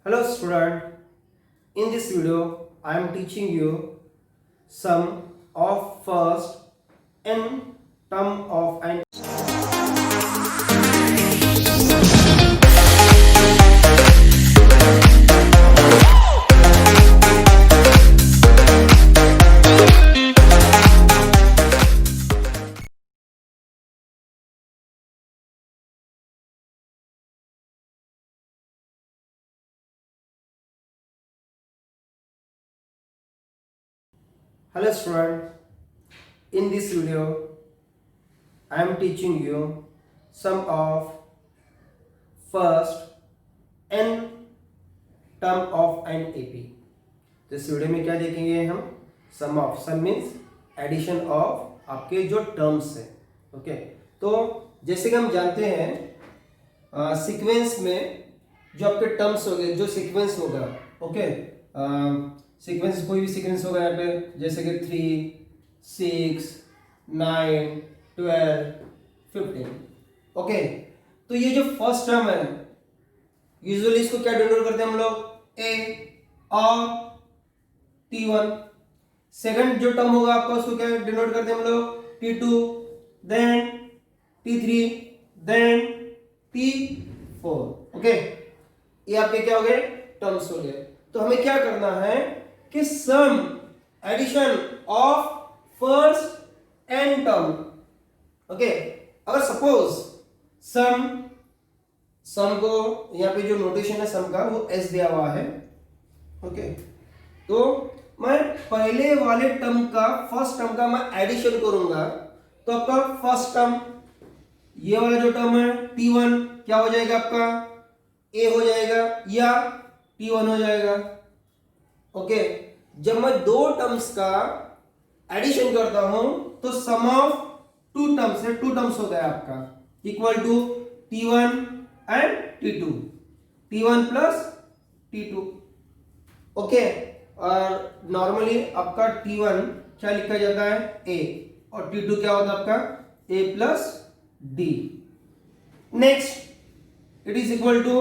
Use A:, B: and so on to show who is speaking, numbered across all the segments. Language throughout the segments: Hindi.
A: Hello student, in this video I am teaching you sum of first n term of an Hello student, in this video I am teaching you sum of first n term of an AP. तो इस वीडियो में क्या देखेंगे हम? Sum of, sum means addition of आपके जो टर्म्स है. ओके, तो जैसे कि हम जानते हैं सीक्वेंस में जो आपके टर्म्स हो गए, जो सीक्वेंस होगा, ओके, सीक्वेंस कोई भी सीक्वेंस होगा यहाँ पे, जैसे कि 3, 6, 9, 12, 15. ओके, तो ये जो फर्स्ट टर्म है यूजुअली इसको क्या डिनोट करते हैं हम लोग? ए और T1. सेकंड जो टर्म होगा आपका उसको क्या डिनोट करते हैं हम लोग? T2, then T3, then T4. Okay, ये आपके क्या हो गए? टर्म्स हो गए. तो हमें क्या करना है कि sum addition of first n term. Okay, अगर सपोज सम को यहाँ पे जो नोटेशन है सम का वो s दिया हुआ है. ओके, तो मैं पहले वाले टर्म का, फर्स्ट टर्म का मैं एडिशन करूंगा. तो आपका फर्स्ट टर्म, ये वाला जो टर्म है T1 क्या हो जाएगा आपका? A हो जाएगा या T1 हो जाएगा. ओके, जब मैं दो टर्म्स का एडिशन करता हूं तो सम ऑफ टू टर्म्स है, टू टर्म्स हो गया आपका equal to T1 and T2, T1 plus T2. Okay, और नॉर्मली आपका T1 क्या लिखा जाता है? A, और T2 क्या होता है आपका? A plus D. Next it is equal to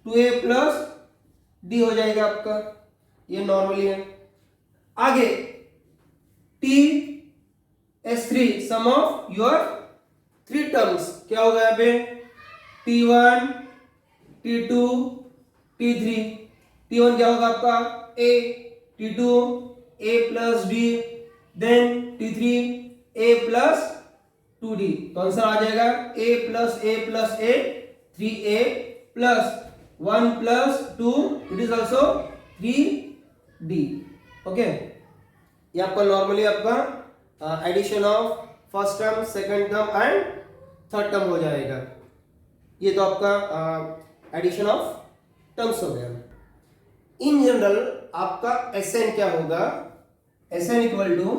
A: 2A plus D हो जाएगा आपका, ये नॉर्मली है. आगे T(S3) sum of your three terms क्या होगा यहाँ पे? T1, T2, T3. T1 क्या होगा आपका? A, T2 A plus D, then T3 A plus 2D. तो आंसर आ जाएगा A plus A plus A, 3A plus 1 plus 2, it is also 3D. Okay, ये आपका नॉर्मली आपका addition of first term, second term and third term हो जाएगा. ये तो आपका एडिशन ऑफ टर्म्स हो गया. इन जनरल आपका Sn क्या होगा? Sn इक्वल टू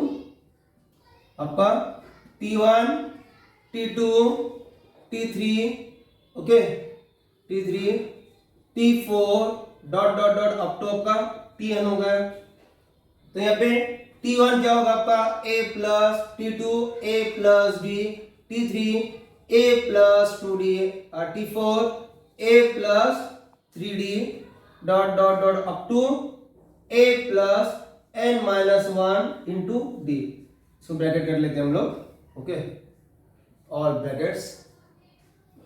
A: आपका T1, T2, T3, okay, T3, T4 dot dot dot up to आपका Tn होगा. तो यहाँ पे T1 क्या होगा आपका? A plus T2 A plus D, T3 A plus 2D, T4 A plus 3D dot dot dot up to A plus n minus 1 into D. इसको ब्रैकेट कर लेते हैं हम लोग. Okay, all brackets.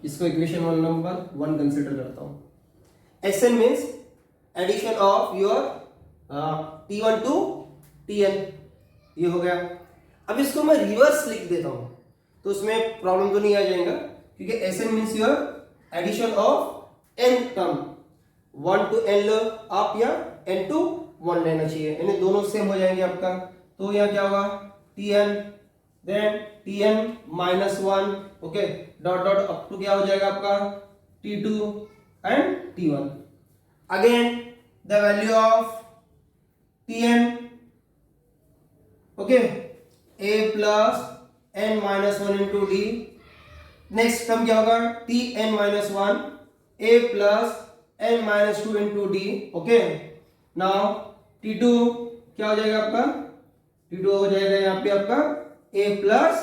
A: इसको इक्वेशन नंबर 1 कंसिडर करता हूं. Sn means addition of your T1 to Tn. ये हो गया. अब इसको मैं रिवर्स लिख देता हूं तो उसमें प्रॉब्लम तो नहीं आ जाएगा, क्योंकि Sn means your addition of n term. 1 to n लो आप या n टू 1 लेना चाहिए, यानी दोनों सेम हो जाएंगे आपका. तो यहाँ क्या होगा? Tn, then Tn minus 1, okay, dot dot up to क्या हो जाएगा आपका? T2 and T1. Again the value of Tn, okay, A plus n minus 1 into D. Next term क्या होगा? Tn minus 1 A plus n minus 2 into D. Okay, now T2 क्या हो जाएगा आपका? T2 हो जाएगा यहाँ पे आपका A plus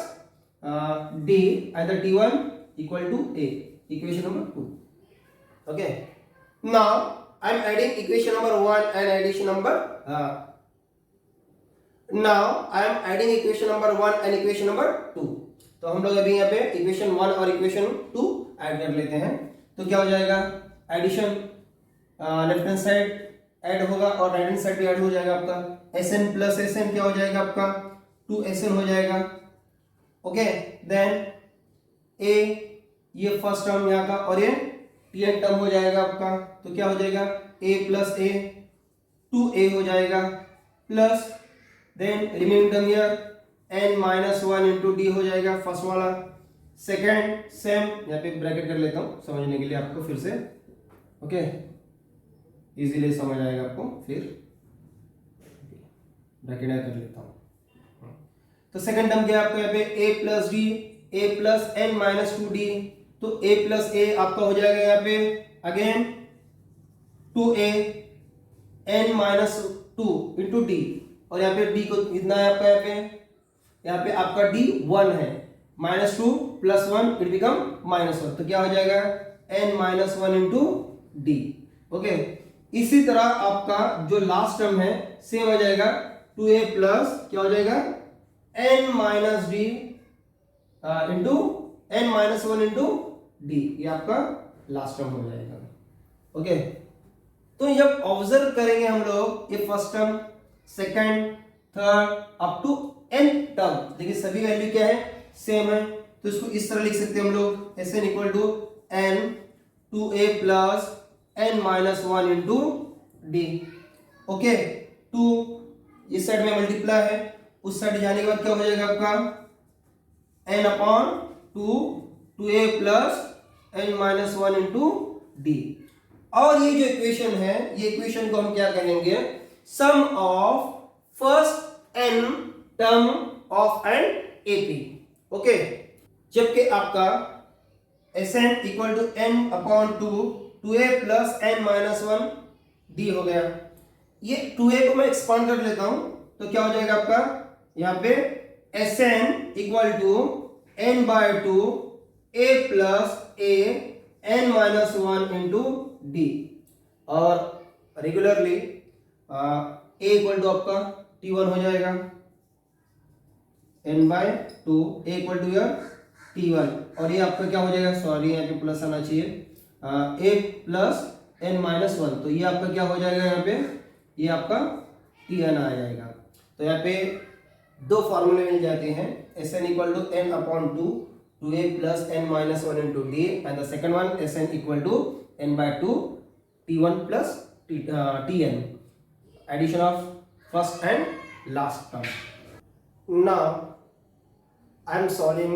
A: D, either T1 equal to A, equation number 2. Okay, now I am adding equation number 1 and addition number now I am adding equation number 1 and equation number 2। तो हम लोग अभी यहाँ पे इक्वेशन 1 और इक्वेशन 2 ऐड कर लेते हैं। तो क्या हो जाएगा, addition left hand side add होगा और राइट हैंड साइड भी ऐड हो जाएगा आपका। Sn प्लस Sn क्या हो जाएगा आपका 2Sn हो जाएगा। ओके, देन a ये फर्स्ट टर्म यहाँ का और ये Tn टर्म हो जाएगा आपका। तो क्या हो जाएगा a प्लस a 2a हो जाएगा plus then remaining term here n minus 1 into D हो जाएगा फर्स्ट वाला। सेकेंड सेम यहाँ पे ब्रैकेट कर लेता हूँ समझने के लिए आपको फिर से। ओके, इजीली समझ आएगा आपको, फिर ब्रैकेट कर लेता हूँ। तो सेकंड टर्म क्या है आपका यहाँ पे a plus D a plus n minus 2d। तो a प्लस a आपका हो जाएगा यहाँ पे again 2a n minus 2 into D, और यहाँ पे d को इतना है आपका यहाँ पे आपका d 1 है, minus 2 plus 1 it become minus 1। तो क्या हो जाएगा n minus 1 into D. Okay, इसी तरह आपका जो लास्ट टर्म है सेम हो जाएगा 2a प्लस क्या हो जाएगा n minus D into n minus 1 into D, ये आपका लास्ट टर्म हो जाएगा। ओके, तो जब ऑब्जर्व करेंगे हम लोग ये first term second third up to n term, देखिए सभी वैल्यू क्या है सेम है। तो इसको इस तरह लिख सकते हैं हम लोग Sn equal to n 2a plus n minus 1 into D. Okay, 2 इस साइड में मल्टीप्लाई है, उस साइड जाने के बाद क्या हो जाएगा आपका n upon 2 2a plus n minus 1 into D. और ये जो इक्वेशन है ये इक्वेशन को हम क्या कहेंगे, sum of first n term of N AP. Okay, जबकि आपका Sn equal to n upon 2a plus n minus 1 d हो गया। ये 2a को मैं एक्सपांड कर लेता हूं तो क्या हो जाएगा आपका यहाँ पे Sn equal to n by 2 a plus a n minus 1 into D, और रेगुलरली a इक्वल टू आपका t1 हो जाएगा n by 2 a equal to यार t1, और ये आपका क्या हो जाएगा, सॉरी यहाँ पे प्लस आना चाहिए, a प्लस n माइनस 1। तो ये आपका क्या हो जाएगा यहाँ पे, ये आपका tn आ जाएगा। तो यहाँ पे दो फॉर्मूले मिल जाते हैं, Sn equal to n upon 2 2a plus n minus 1 into D, and the second one Sn equal to n by 2 t1 plus tn, addition of first and last term. Now I am solving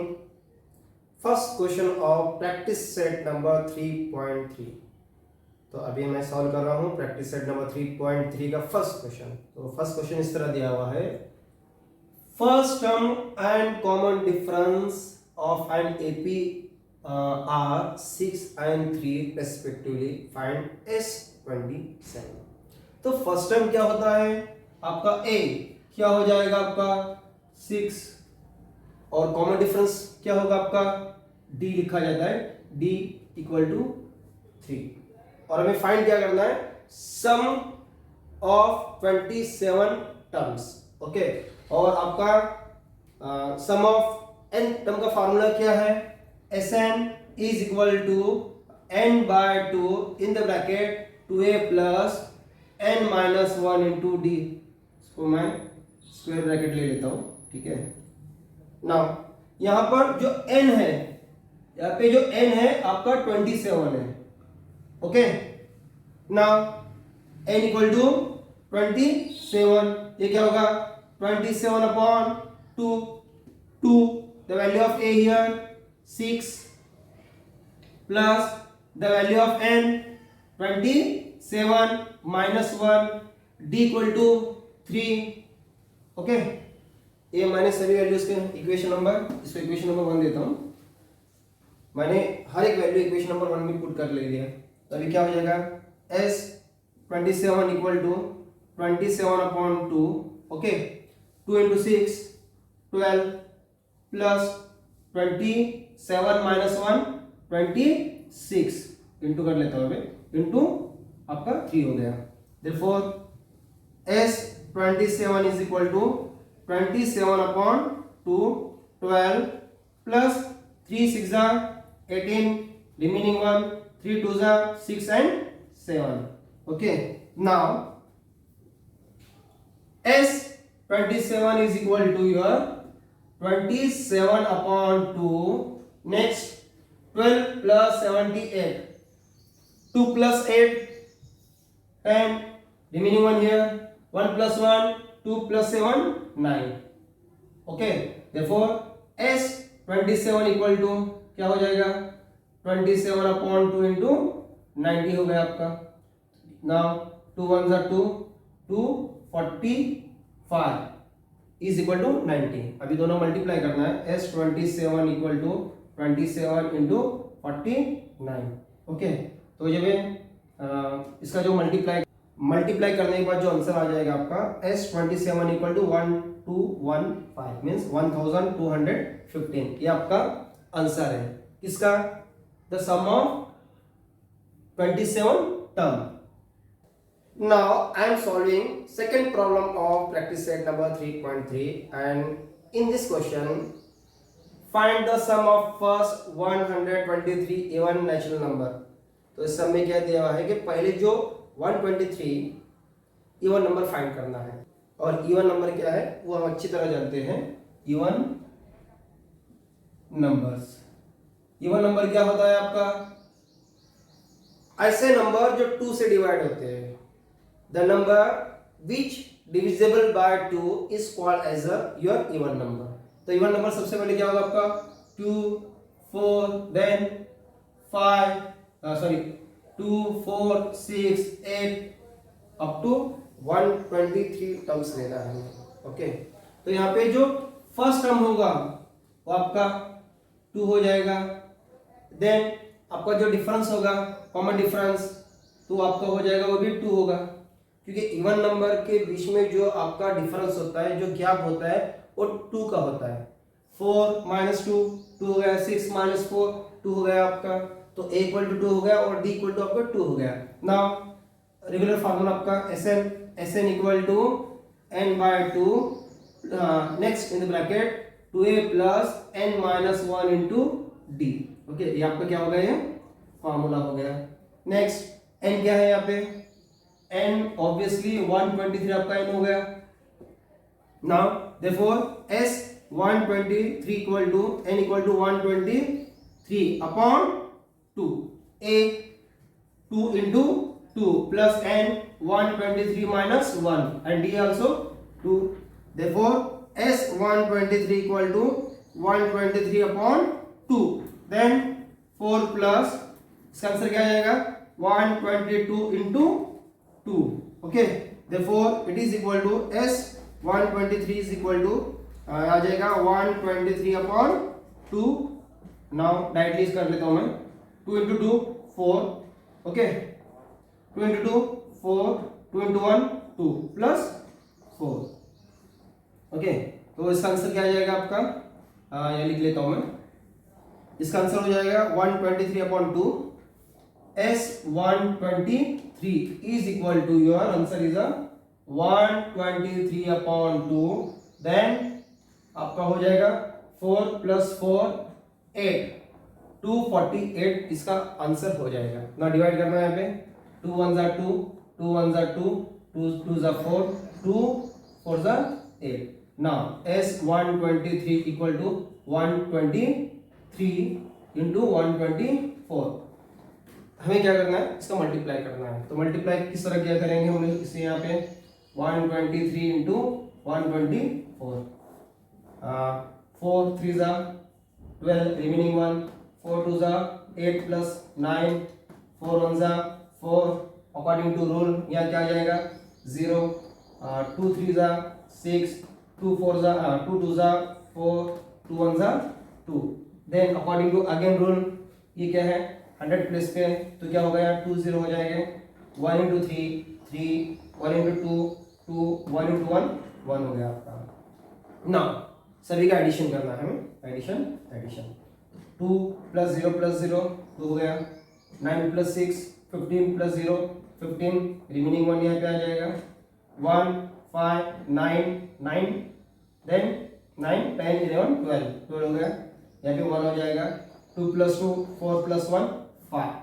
A: first question of practice set number 3.3। तो अभी मैं सॉल्व कर रहा हूँ प्रैक्टिस सेट नंबर 3.3 का फर्स्ट क्वेश्चन। तो फर्स्ट क्वेश्चन इस तरह दिया हुआ है, first term and common difference of N AP are 6 and 3 respectively, find S27। तो फर्स्ट टर्म क्या होता है आपका a क्या हो जाएगा आपका 6, और कॉमन डिफरेंस क्या होगा आपका d लिखा जाता है d इक्वल टू 3, और हमें फाइंड क्या करना है, सम ऑफ 27 टर्म्स। ओके, और आपका सम ऑफ n टर्म का फार्मूला क्या है, Sn is equal to n by 2 in the bracket 2a plus n minus 1 into D. इसको मैं स्क्वायर ब्रैकेट ले लेता हूं, ठीक है। नाउ यहां पर जो n है, यहाँ पे जो n है आपका 27 है। Okay, now n equal to 27, ये क्या होगा 27 upon 2 the value of a here 6 plus the value of n 27 minus 1 d equal to 3। Okay, ये मैंने सभी वैल्यूज के इक्वेशन नंबर, इसको इक्वेशन नंबर 1 देता हूं, मैंने हर एक वैल्यू इक्वेशन नंबर 1 में पुट कर ले लिया। तो अभी क्या हो जाएगा S27 equal to 27 upon 2, okay, 2 into 6 12 plus 27 minus 1 26 into कर लेता हूँ इंटू आपका 3 हो गया। therefore S27 is equal to 27 upon 2 12 plus 3 6 18 remaining 1 3 2 6 and 7. okay, now S27 is equal to your 27 upon 2, next 12 plus 78, 2 plus 8 10, remaining one here, 1 plus 1 2 plus 7 9. okay, therefore S27 equal to क्या हो जाएगा 27 upon 2 into 90 हो गया आपका। now 2 1 are 2 245 is equal to 90। अभी दोनों मल्टीप्लाई करना है। S27 equal to 27 into 49। Okay, तो जब इसका जो मल्टीप्लाई करने के बाद जो आंसर आ जाएगा आपका S27 इक्वल टू 1215 मीन्स 1215। ये आपका आंसर है किसका, the sum of 27 term. Now I am solving second problem of practice set number 3.3 and in this question find the sum of first 123 even natural number। तो इस सम में क्या दिया हुआ है कि पहले जो 123 इवन नंबर फाइंड करना है। और इवन नंबर क्या है वो हम अच्छी तरह जानते हैं। इवन नंबर क्या होता है आपका, ऐसे नंबर जो 2 से डिवाइड होते हैं। The number which divisible by 2 is called as your even number। तो even number सबसे पहले क्या होगा आपका 2 4 then 2 4 6 8 up to 123 टर्म्स लेना है। ओके, तो यहाँ पे जो फर्स्ट टर्म होगा वो आपका 2 हो जाएगा। देन आपका जो डिफरेंस होगा कॉमन डिफरेंस तो आपका हो जाएगा वो भी 2 होगा, क्योंकि इवन नंबर के बीच में जो आपका डिफरेंस होता है, जो गैप होता है वो 2 का होता है। 4 - 2 2 हो गया, 6 - 4 2 हो गया आपका, तो A = 2 हो गया और D = आपका 2 हो गया। नाउ रेगुलर फार्मूला आपका SN = n/2 next in the bracket 2A + n - 1 into D। Okay, ये आपका क्या हो गया, ये फार्मूला हो गया। नेक्स्ट n क्या है यहाँ पे, n obviously 123 आपका n हो गया। now therefore S123 equal to n equal to 123 upon 2, a 2 into 2 plus n 123 minus 1 and d also 2। therefore S123 equal to 123 upon 2 then 4 plus इसका आंसर क्या आ जाएगा 122 into 2। okay, therefore it is equal to S123 is equal to आ जाएगा 123 upon 2। now डायरेक्टली कर लेता हूं मैं, 2 into 2 4, okay 2 into 2 4 2 into 1 2 plus 4। okay, तो इसका आंसर क्या आ जाएगा आपका, ये लिख लेता हूं मैं, इसका आंसर हो जाएगा 123 upon 2। S123 is equal to your answer is 123 upon 2 then आपका हो जाएगा 4 plus 4 8 248 इसका आंसर हो जाएगा। ना डिवाइड करना है यहाँ पे 2 1 are 2 2 1 are 2 2 2 are 4 2 4 are 8। now S123 equal to 123 into 124। हमें क्या करना है, इसका मल्टीप्लाई करना है। तो मल्टीप्लाई किस तरह क्या करेंगे हम लोग, इसे यहाँ पे 123 into 124 4 3 12 remaining 1 4 2 8 plus 9 4 1 4 according to rule यहाँ क्या आ जाएगा 0 2 3 6 2 4 2 2 4 2 1 2 then according to again rule ये क्या है 100 प्लेस पे तो क्या हो गया 2 0 हो जाएंगे 1 into 3 3 1 into 2 2 1 into 1 1 हो गया आपका। ना सभी का एडिशन करना है हमें, एडिशन 2 plus 0 plus 0 2 हो गया, 9 plus 6 15 plus 0 15, रिमेनिंग 1 यहाँ पे आ जाएगा 1 5 9 9, देन 9 10 11 12 12 हो गया, यहाँ पे 1 हो जाएगा, 2 + 2 4 + 1 5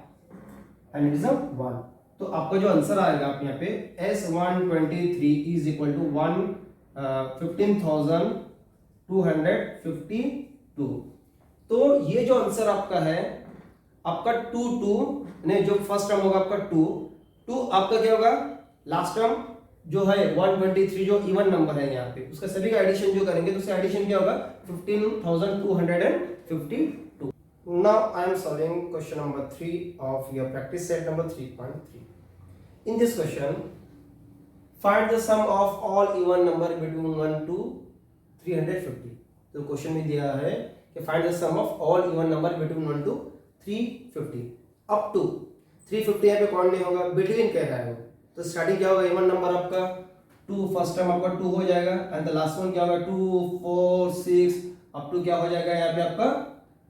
A: एंड इट इज अ 1। तो आपका जो आंसर आएगा आप यहाँ पे S123 इज इक्वल टू 15,252। तो ये जो आंसर आपका है, आपका 2 2 ने जो फर्स्ट टर्म होगा आपका 2 2, आपका क्या होगा लास्ट टर्म जो है 123 जो इवन नंबर है यहाँ पे, उसका सभी का एडिशन जो करेंगे तो उसका एडिशन क्या होगा 15,252। Now I am solving question number 3 of your practice set number 3.3. In this question, find the sum of all even number between 1 to 350. तो क्वेश्चन में दिया है कि find the sum of all even number between 1 to 350 up to 350। यहाँ पे कौन नहीं होगा, between कह रहा है वो, तो स्टार्टिंग क्या होगा इवन नंबर आपका 2, फर्स्ट टर्म आपका 2 हो जाएगा एंड द लास्ट वन क्या होगा 2 4 6 अप टू क्या हो जाएगा यहाँ पे आपका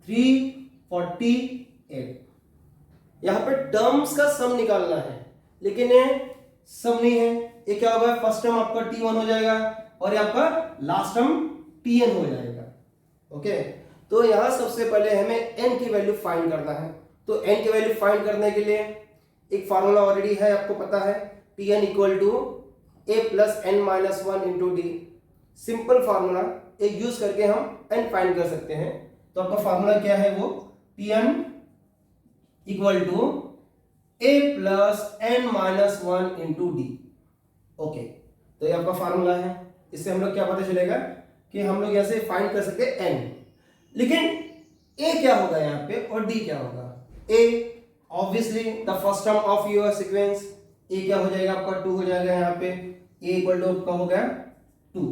A: 348। यहाँ पे टर्म्स का सम निकालना है, लेकिन ये सम नहीं है, ये क्या होगा फर्स्ट टर्म आपका T1 हो जाएगा और यहाँ पर लास्ट टर्म Tn हो जाएगा। ओके, तो यहाँ सबसे पहले हमें n की वैल्यू फाइंड करना है। तो n की वैल्यू फाइंड करने के लिए एक फार्मूला ऑलरेडी है, आपको पता है Tn equal to a plus n minus 1 into D. Simple formula एक यूज करके हम n फाइंड कर सकते हैं। तो आपका फार्मूला क्या है, वो Tn equal to a plus n minus 1 into D. Okay, तो ये आपका फार्मूला है, इससे हम लोग क्या पता चलेगा कि हम लोग ऐसे फाइंड कर सकते हैं n, लेकिन a क्या होगा यहाँ पे और d क्या होगा। a obviously the first term of your sequence, a क्या हो जाएगा आपका 2 हो जाएगा, यहाँ पे a इक्वल टू आपका हो गया 2।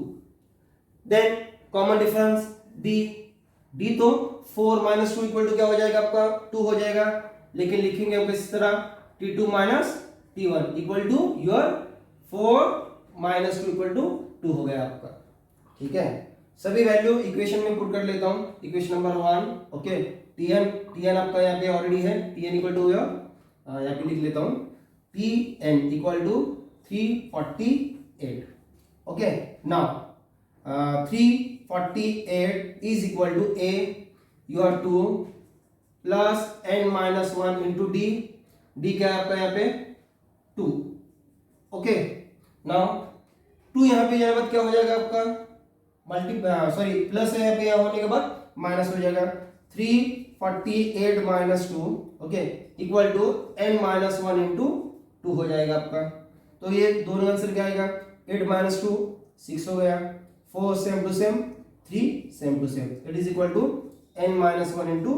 A: Then common difference d, d तो 4 माइनस 2 इक्वल टू क्या हो जाएगा आपका 2 हो जाएगा, लेकिन लिखेंगे आप इस तरह t2 minus t1 equal to your 4 minus 2 equal to 2 हो गया आपका। ठीक है, सभी वैल्यू इक्वेशन में पुट कर लेता हूं, इक्वेशन नंबर 1। ओके, Tn आपका यहाँ पे ऑलरेडी है, Tn इक्वल टू यहाँ पे लिख लेता हूं Tn equal to 348। Okay, now 348 is equal to a your 2 plus n minus 1 into D. D क्या है आपका यहाँ पे 2। ओके, नाउ 2 यहाँ पे जाने के बाद क्या हो जाएगा आपका प्लस है यहाँ पे, यहाँ होने के बाद माइनस हो जाएगा 348 minus 2 okay equal to n minus 1 into 2 हो जाएगा आपका। तो ये दोनों आंसर क्या आएगा 8 माइनस 2 6 हो गया, 4 same to same 3 same to same, it is equal to n minus 1 into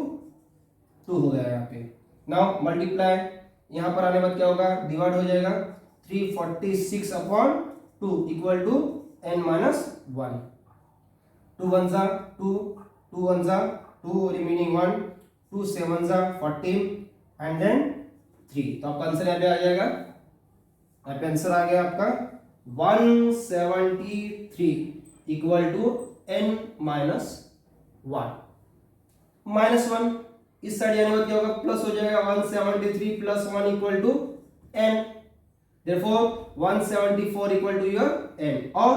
A: 2 हो गया यहाँ पे। नाउ मल्टीप्लाई, यहाँ पर आने बाद क्या होगा डिवाइड हो जाएगा 346 upon 2 equal to n minus 1। 2 1 जा 2, 2 1 जा 2, रिमेनिंग 1, 2 7 जा 14 एंड देन 3। तो आपका आंसर यहाँ पे आ जाएगा, यहाँ पे आंसर आ गया आपका 173 equal to n minus 1। Minus 1 इस साइड जाने बाद क्या होगा प्लस हो जाएगा 173 plus 1 equal to n, therefore 174 equal to your n, और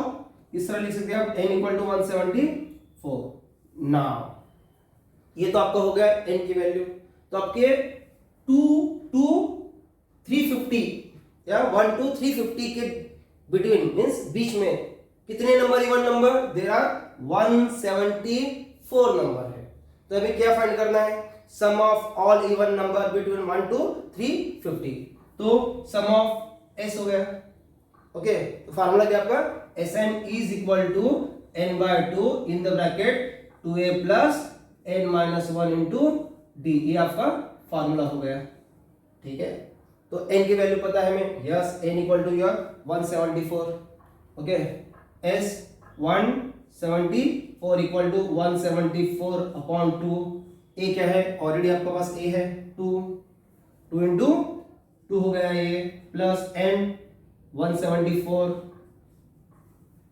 A: इस तरह लिख सकते हैं आप n इक्वल टू 174। नाउ ये तो आपका हो गया n की वैल्यू। तो आपके 2 to 350 या 1 to 350 के बिटवीन मींस बीच में कितने number even number, there are 174 number है। तो अभी क्या फाइंड करना है, sum of all even number between 1 to 350। तो सम ऑफ s हो गया। ओके, तो फार्मूला क्या आपका Sn is equal to n by 2 in the bracket 2a plus n minus 1 into D, ये आपका फार्मूला हो गया। ठीक है, तो n की वैल्यू पता है हमें, yes n equal to your 174। Okay, s 174 equal to 174 upon 2, a क्या है ऑलरेडी आपके पास a है 2 इंटू 2 हो गया a plus n 174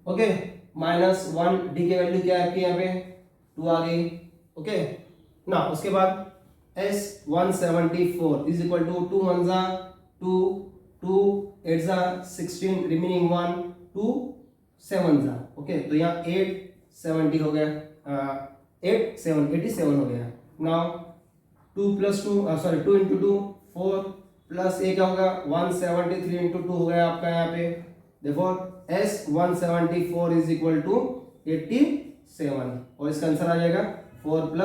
A: okay minus 1 D की वैल्यू क्या है आपके यहाँ पे 2 आ गई। ओके, ना उसके बाद s 174 इज इक्वल टू 2 1 जा 2, 2 8 जा 16 रिमेनिंग 1 2 7 जा ओके। तो यहाँ 870 हो गया 87 हो गया। नाउ 2 + 2 सॉरी 2 × 2 4 प्लस ये क्या होगा 173 × 2 हो गया आपका यहाँ पे। देखो S 174 इज इक्वल टू 87 और इसका आंसर आ जाएगा 4 +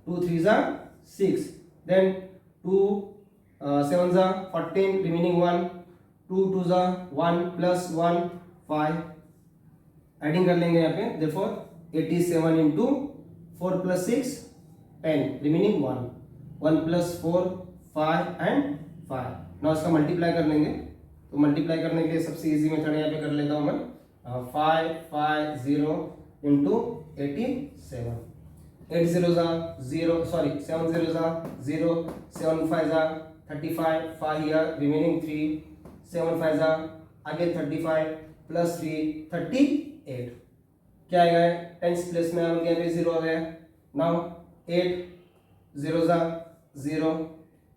A: 2 3 जा 6 देन 2 7 जा 14 रिमेनिंग 1 2 2 जा 1 + 1 5 एडिंग कर लेंगे यहाँ पे। देखो 87 × 4 + 6 10 रिमेनिंग 1 1 + 4 5 एंड 5। नाउ इसका मल्टीप्लाई कर लेंगे। तो मल्टीप्लाई करने के लिए सबसे इजी मेथड यहाँ पे कर लेता हूँ मैं 550 × 87 8 0 जा 0 सॉरी 7 0 जा 0 7 5 जा 35 5 हियर रिमेनिंग 3 7 5 जा अगेन 35 + 3 38 क्या आएगा टेंस प्लेस में यहाँ पे 0 आ गया। नाउ 8 0 जा 0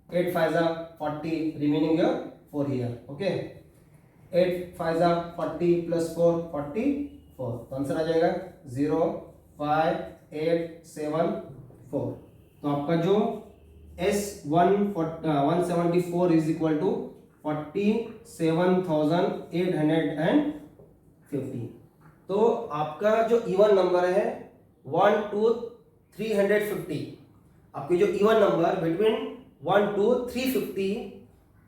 A: 8 5 जा 40 रिमेनिंग 4 हियर ओके। 8 5 जा 40 + 4 44 तो आंसर आ जाएगा 0 5 8 7 4। तो आपका जो S 174 इज इक्वल टू 47,850। तो आपका जो इवन नंबर है 1 to 350, आपके जो इवन नंबर बिटवीन 1 to 350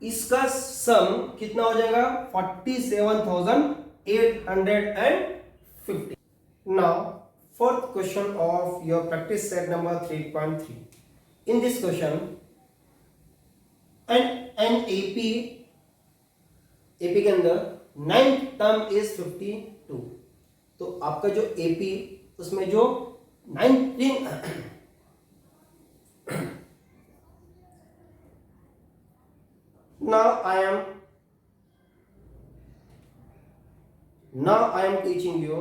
A: इसका सम कितना हो जाएगा 47,850। Now fourth question of your practice set number 3.3. In this question an AP के अंदर 9th टर्म इज 52। तो आपका जो AP उसमें जो 19 now I am teaching you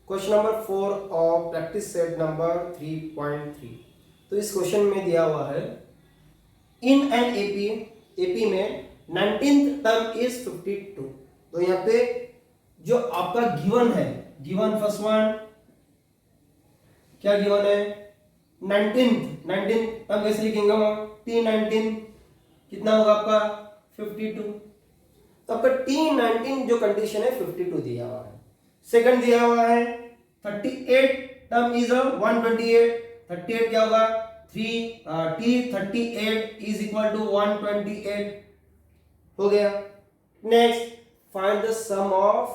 A: question number 4 of practice set number 3.3। तो इस क्वेश्चन में दिया हुआ है इन एन एपी में 19th टर्म इज 52। तो यहाँ पे जो आपका गिवन है गिवन फर्स्ट वन क्या गिवन है 19th टर्म कैसे लिखेंगे हम T19 कितना होगा आपका 52। तो आपका T19 जो कंडीशन है 52 दिया हुआ है। सेकंड दिया हुआ है 38 टर्म इज 128 38 क्या होगा 3 T38 इज इक्वल टू 128 हो गया। Next find the sum of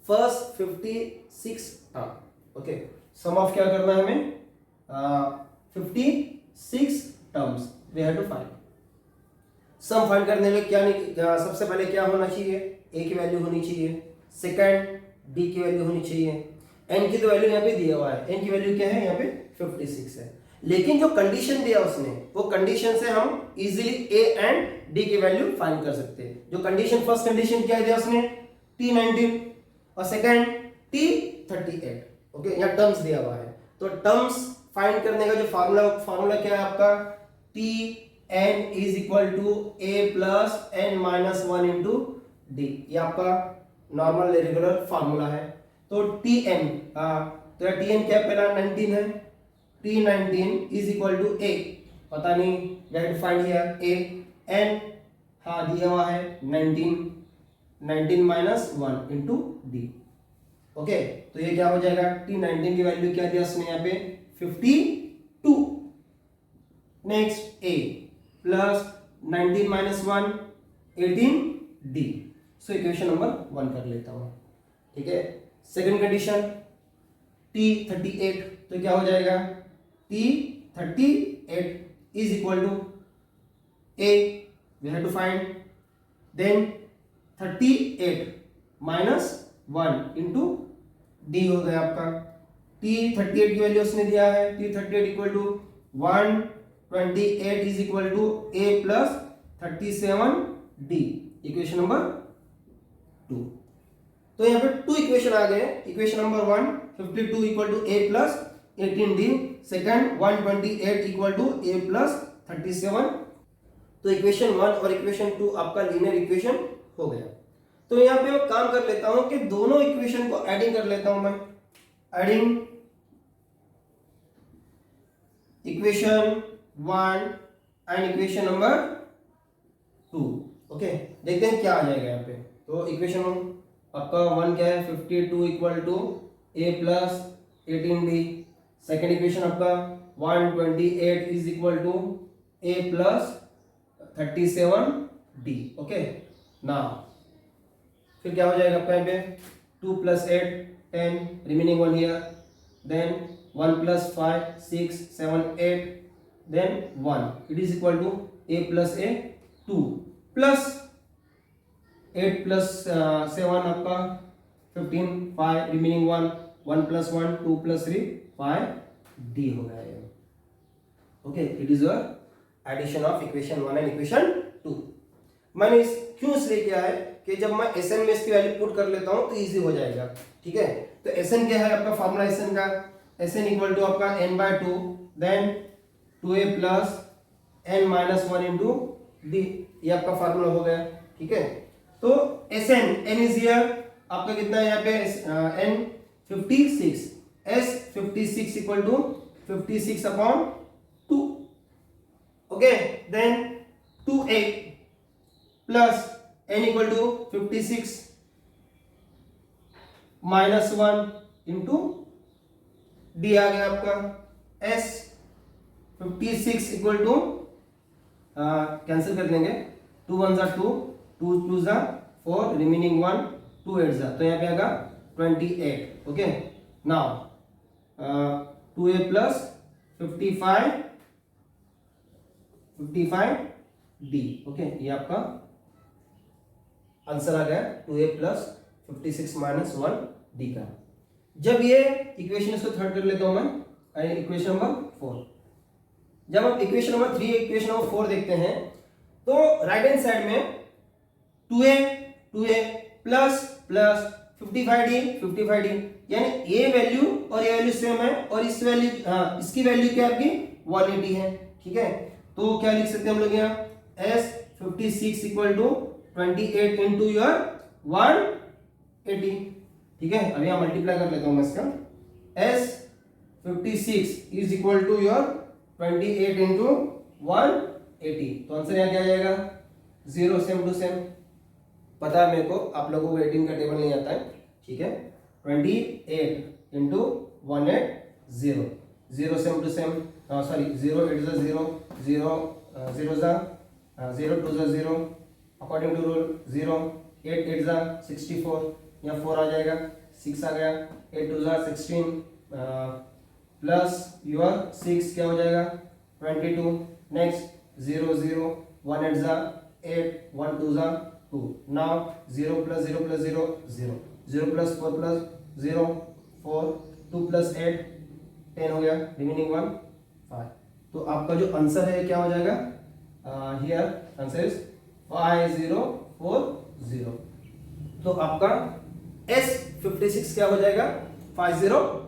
A: first 56 term okay. Sum of क्या करना है हमें 56 terms we have to find. Sum find करने में क्या सबसे पहले क्या होना चाहिए a की वैल्यू होनी चाहिए, सेकंड d की वैल्यू होनी चाहिए, n की तो वैल्यू यहाँ पे दिया हुआ है, n की वैल्यू क्या है यहाँ पे 56 है। लेकिन जो कंडीशन दिया उसने वो कंडीशन से हम इजीली a एंड d की वैल्यू फाइंड कर सकते हैं। जो कंडीशन फर्स्ट कंडीशन क्या दिया उसने T19 और सेकंड T38 ओके। यहाँ टर्म्स दिया हुआ है तो टर्म्स फाइंड करने का जो फार्मूला क्या है आपका Tn is equal to a plus n minus 1 into d। ये आपका नॉर्मल रेगुलर फार्मूला है। तो Tn तो Tn क्या पहला 19 है T19 is equal to a पता नहीं we have to find here a n हाँ दिया हुआ है 19 माइनस 1 इंटू d ओके। तो ये क्या हो जाएगा T19 की वैल्यू क्या दिया उसने यहाँ पे 52। Next a plus 19 minus 1 18 d। So equation number 1 कर लेता हूं ठीक है। सेकंड कंडीशन T38 तो क्या हो जाएगा T38 is equal to a we have to find then 38 minus 1 into d हो गया आपका। T38 की वैल्यू उसने दिया है T38 equal to 128 is equal to a plus 37d equation number 2। तो यहाँ पे 2 इक्वेशन आ गए। Equation number 1 52 equal to a plus 18d, second 128 equal to a plus 37d तो इक्वेशन 1 और इक्वेशन 2 आपका लीनियर इक्वेशन हो गया। तो यहाँ पे मैं काम कर लेता हूं कि दोनों इक्वेशन को एडिंग कर लेता हूं मैं। Adding equation 1 and equation number 2। Okay, देखते हैं क्या आ जाएगा यहाँ पे। तो इक्वेशन आपका 1 क्या है, 52 equal to a plus 18b। Second equation आपका 128 is equal to a plus 37d। Okay, now फिर क्या हो जाएगा आपका यहाँ पे 2 plus 8 10, remaining 1 here, then 1 plus 5 6 7 8, then 1, it is equal to a plus a 2 plus 8 plus 7 आपका 15 5, रिमेनिंग 1 1 प्लस 1 2 प्लस 3 5 d हो गया ये। Okay, it is your addition of equation 1 and equation 2। मैंने इस क्यों इसलिए किया है कि जब मैं Sn में इसकी वैल्यू पुट कर लेता हूं तो इजी हो जाएगा। ठीक है, तो Sn क्या है आपका फॉर्मूला Sn का, Sn इक्वल टू आपका n/2 then 2a plus n minus 1 into d, ये आपका फॉर्मूला हो गया। ठीक है, तो Sn n इज हियर आपका कितना है यहाँ पे n 56, s 56 equal to 56 upon 2। Okay, then 2a plus n equal to 56 minus 1 into d आ गया आपका s 56 इक्वल टू कैंसिल कर देंगे, 2 1 2 2 2 4, रिमेनिंग 1 2 8 तो यहाँ पे आएगा 28। Okay, now 2a plus 55 d। Okay, ये आपका आंसर आ गया 2a प्लस 56 माइनस 1 d का। जब ये इक्वेशन इसको थर्ड कर लेता हूं मैं, इक्वेशन नंबर 4। जब हम इक्वेशन नंबर 3 इक्वेशन नंबर 4 देखते हैं तो राइट हैंड साइड में 2a प्लस प्लस 55d यानी a वैल्यू और ये वैल्यू सेम है और इस वैल्यू इसकी वैल्यू क्या आपकी 180 है। ठीक है, तो क्या लिख सकते हैं हम लोग यहाँ s 56 equal to 28 into your 180। ठीक है, अभी यहां मल्टीप्लाई कर लेता हूं मैं इसका, s 56 is equal to your 28 into 180। तो आंसर यहां क्या आ जाएगा 0, सेम टू सेम। पता है मेरे को आप लोगों को 18 का टेबल नहीं आता है। ठीक है, 28 into 180, 0 same to same, sorry 0 8 0 0 0 0 2 0, according to rule 0 8 8 64, यहाँ 4 आ जाएगा, 6 आ गया, 8 2 16 प्लस योर 6 क्या हो जाएगा 22। Next 0 0 1 8 8 1 2 2, now 0 plus 0 plus 0 0 0 plus 4 plus 0 4, 2 plus 8 10 हो गया, रिमेनिंग 1 5। तो आपका जो आंसर है क्या हो जाएगा, हियर आंसर इज 5040। तो आपका S 56 क्या हो जाएगा 50